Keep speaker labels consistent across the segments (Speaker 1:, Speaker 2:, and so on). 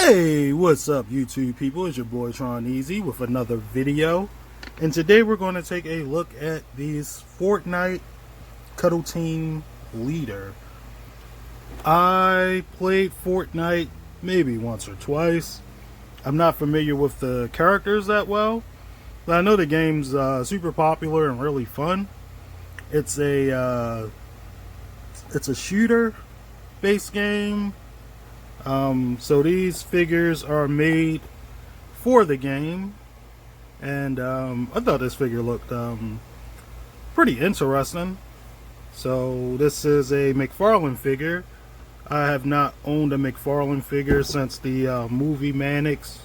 Speaker 1: Hey, what's up YouTube people? It's your boy Tron with another video. And today we're going to take a look at these FORTNITE Cuddle Team Leader. I played FORTNITE maybe once or twice. I'm not familiar with the characters that well, but I know the game's super popular and really fun. It's a shooter based game. So these figures are made for the game, and I thought this figure looked pretty interesting. So this is a Mcfarlane figure. I have not owned a Mcfarlane figure since the movie Mannix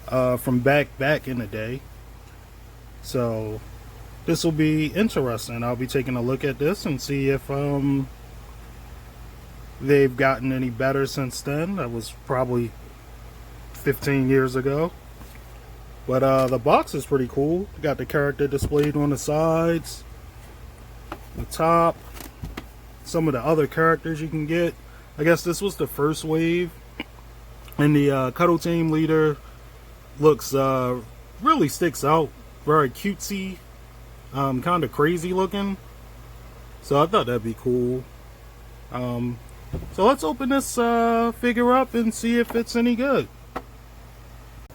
Speaker 1: from back in the day. So this will be interesting. I'll be taking a look at this and see if they've gotten any better since then. That was probably 15 years ago. But the box is pretty cool. Got the character displayed on the sides, the top, some of the other characters you can get. I guess this was the first wave. And the Cuddle Team Leader looks really sticks out. Very cutesy, kind of crazy looking. So I thought that'd be cool. So let's open this figure up and see if it's any good.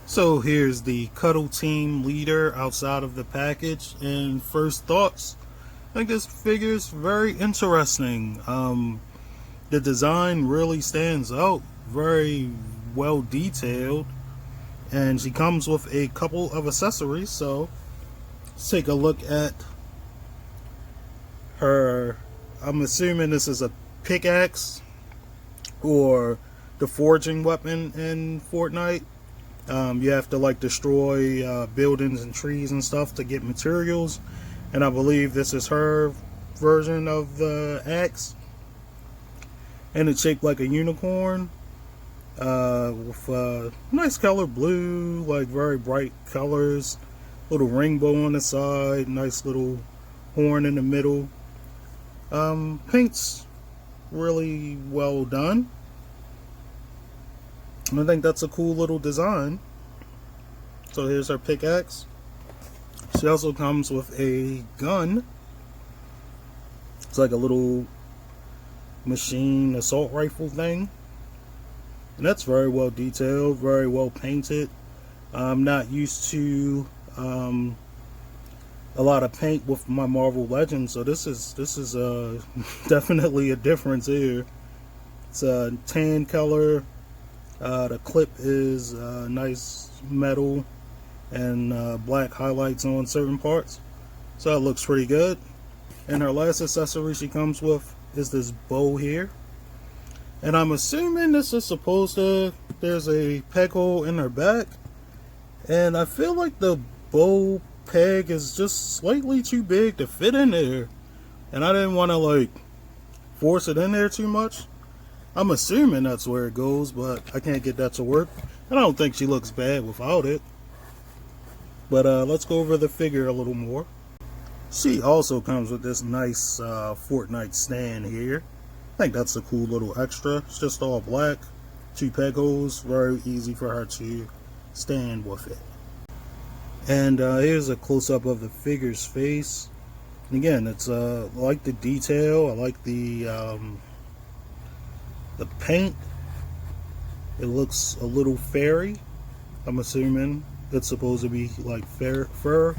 Speaker 1: So here's the Cuddle Team Leader outside of the package, and first thoughts, I think this figure is very interesting. The design really stands out, very well detailed, and she comes with a couple of accessories. So let's take a look at her. I'm assuming this is a pickaxe or the forging weapon in FORTNITE. You have to like destroy buildings and trees and stuff to get materials, and I believe this is her version of the axe, and it's shaped like a unicorn with nice color blue, like very bright colors, little rainbow on the side, nice little horn in the middle. Paint's really well done. I think that's a cool little design. So here's our pickaxe. She also comes with a gun. It's like a little machine assault rifle thing, and that's very well detailed, very well painted. I'm not used to a lot of paint with my Marvel Legends, so this is definitely a difference here. It's a tan color. The clip is nice metal and black highlights on certain parts, so it looks pretty good. And her last accessory she comes with is this bow here, and I'm assuming this is supposed to, there's a peg hole in her back, and I feel like the bow peg is just slightly too big to fit in there, and I didn't want to like force it in there too much. I'm assuming that's where it goes, but I can't get that to work. And I don't think she looks bad without it. But let's go over the figure a little more. She also comes with this nice FORTNITE stand here. I think that's a cool little extra. It's just all black, 2 peg holes, very easy for her to stand with it. And here's a close-up of the figure's face. And again, it's I like the detail. I like the paint. It looks a little fairy. I'm assuming it's supposed to be like fur,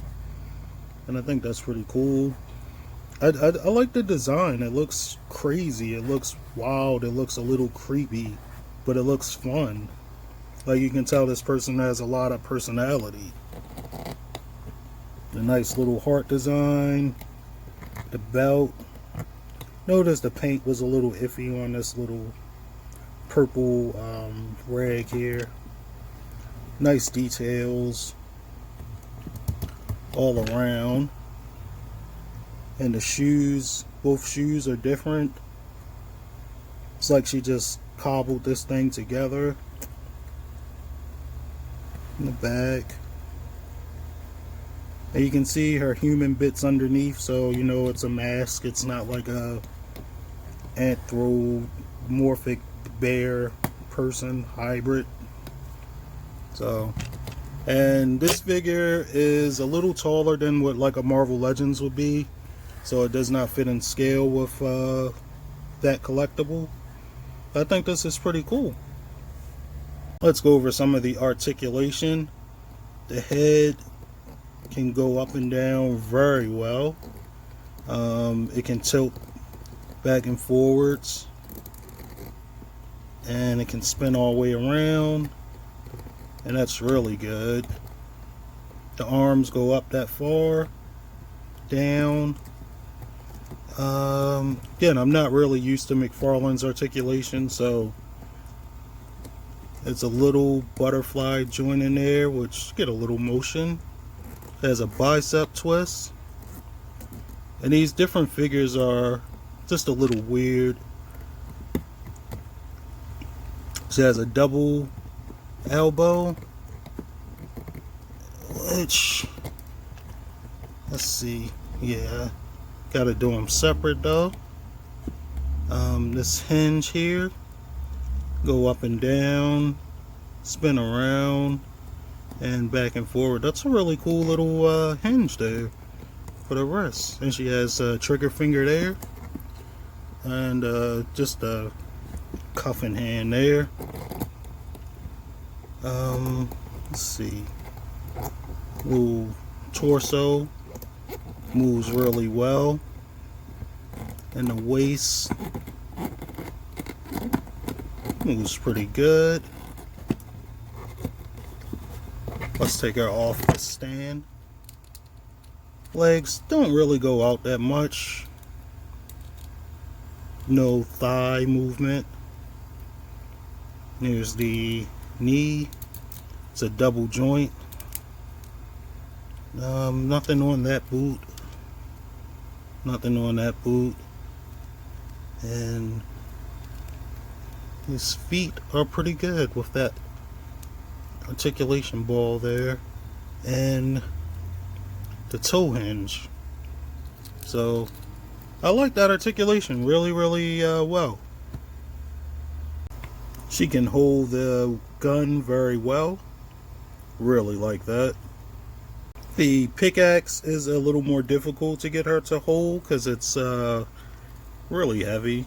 Speaker 1: and I think that's pretty cool. I like the design. It looks crazy. It looks wild. It looks a little creepy, but it looks fun. Like you can tell this person has a lot of personality. The nice little heart design, the belt. Notice the paint was a little iffy on this little purple rag here. Nice details all around. And the shoes, both shoes are different. It's like she just cobbled this thing together. In the back, and you can see her human bits underneath, so you know it's a mask. It's not like a anthropomorphic bear person hybrid. So, and this figure is a little taller than what like a Marvel Legends would be, so it does not fit in scale with that collectible. I think this is pretty cool. Let's go over some of the articulation. The head can go up and down very well. It can tilt back and forwards, and it can spin all the way around, and that's really good. The arms go up that far, down. Again, I'm not really used to Mcfarlane's articulation, so it's a little butterfly joint in there, which get a little motion. It has a bicep twist, and these different figures are just a little weird. She has a double elbow, which, let's see, yeah, gotta do them separate though. This hinge here, go up and down, spin around, and back and forward. That's a really cool little hinge there for the wrist. And she has a trigger finger there, and just a cuffing hand there. Let's see, little torso moves really well, and the waist moves pretty good. Let's take her off the stand. Legs don't really go out that much. No thigh movement. Here's the knee. It's a double joint. Nothing on that boot. Nothing on that boot. And his feet are pretty good with that articulation ball there, and the toe hinge. So I like that articulation really well. She can hold the gun very well. Really like that. The pickaxe is a little more difficult to get her to hold because it's really heavy.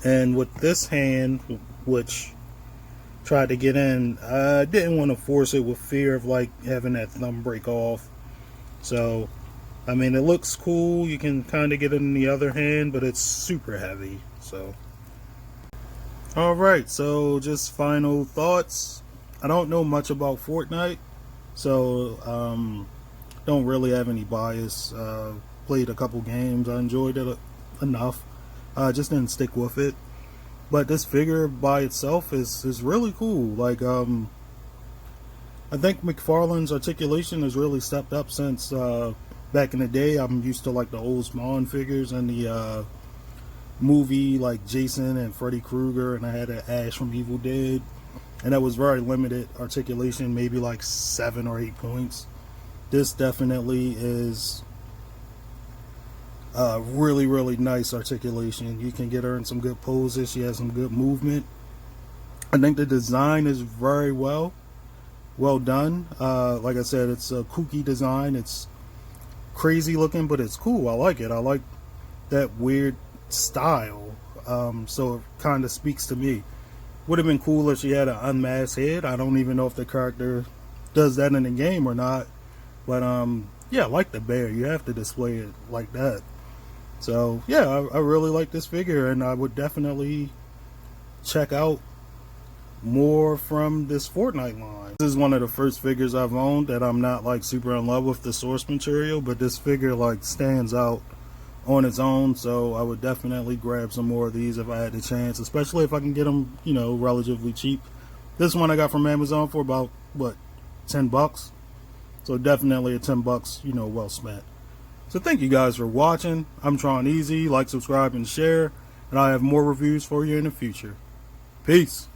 Speaker 1: And with this hand, which tried to get in, I didn't want to force it with fear of like having that thumb break off. So I mean, it looks cool, you can kind of get it in the other hand, but it's super heavy. So alright, so just final thoughts. I don't know much about Fortnite, so don't really have any bias. Played a couple games, I enjoyed it enough. Just didn't stick with it. But this figure by itself is really cool. Like, I think Mcfarlane's articulation has really stepped up since back in the day. I'm used to like the old Spawn figures and the movie like Jason and Freddy Krueger, and I had an Ash from Evil Dead, and that was very limited articulation, maybe like 7 or 8 points. This definitely is really nice articulation. You can get her in some good poses. She has some good movement. I think the design is very well done. Like I said, it's a kooky design. It's crazy looking, but it's cool. I like it. I like that weird style. So it kind of speaks to me. Would have been cool if she had an unmasked head. I don't even know if the character does that in the game or not. But yeah, I like the bear. You have to display it like that. So yeah, I really like this figure, and I would definitely check out more from this Fortnite line. This is one of the first figures I've owned that I'm not like super in love with the source material, but this figure like stands out on its own, so I would definitely grab some more of these if I had the chance, especially if I can get them, you know, relatively cheap. This one I got from Amazon for about, what, $10? So definitely a $10, you know, well spent. So thank you guys for watching. I'm Tron Easy. Like, subscribe, and share, and I have more reviews for you in the future. Peace.